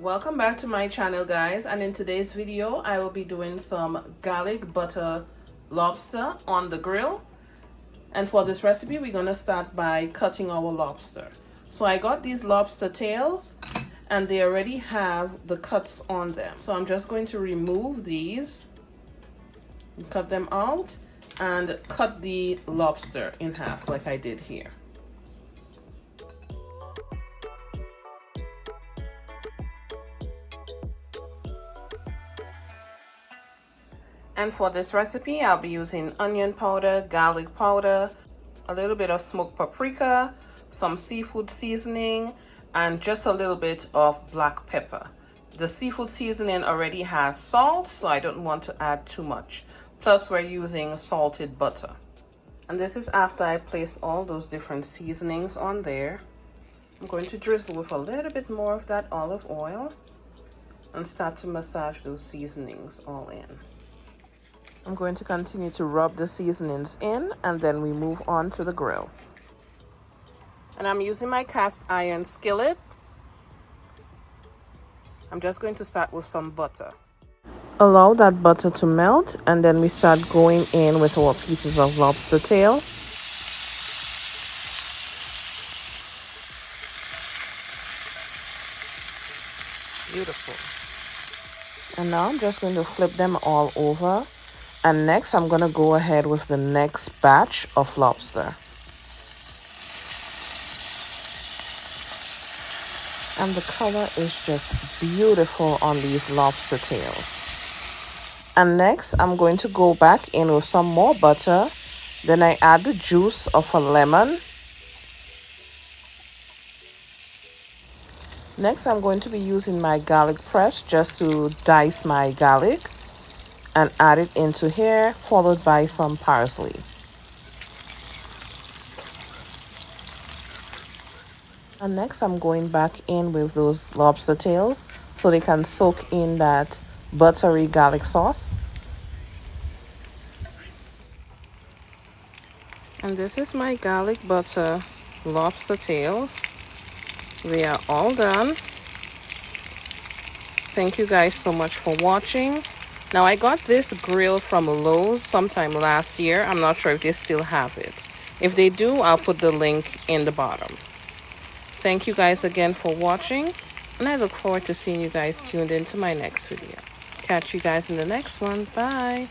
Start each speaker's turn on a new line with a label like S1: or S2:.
S1: Welcome back to my channel, guys, and in today's video I will be doing some garlic butter lobster on the grill. And for this recipe we're going to start by cutting our lobster. So I got these lobster tails and they already have the cuts on them, so I'm just going to remove these, cut them out, and cut the lobster in half like I did here. And for this recipe, I'll be using onion powder, garlic powder, a little bit of smoked paprika, some seafood seasoning, and just a little bit of black pepper. The seafood seasoning already has salt, so I don't want to add too much. Plus, we're using salted butter. And this is after I placed all those different seasonings on there. I'm going to drizzle with a little bit more of that olive oil and start to massage those seasonings all in. I'm going to continue to rub the seasonings in, and then we move on to the grill. And I'm using my cast iron skillet. I'm just going to start with some butter. Allow that butter to melt, and then we start going in with our pieces of lobster tail. Beautiful. And now I'm just going to flip them all over. And next, I'm going to go ahead with the next batch of lobster. And the color is just beautiful on these lobster tails. And next, I'm going to go back in with some more butter. Then I add the juice of a lemon. Next, I'm going to be using my garlic press just to dice my garlic and add it into here, followed by some parsley. And next I'm going back in with those lobster tails so they can soak in that buttery garlic sauce. And this is my garlic butter lobster tails. They are all done. Thank you guys so much for watching. Now, I got this grill from Lowe's sometime last year. I'm not sure if they still have it. If they do, I'll put the link in the bottom. Thank you guys again for watching, and I look forward to seeing you guys tuned into my next video. Catch you guys in the next one. Bye.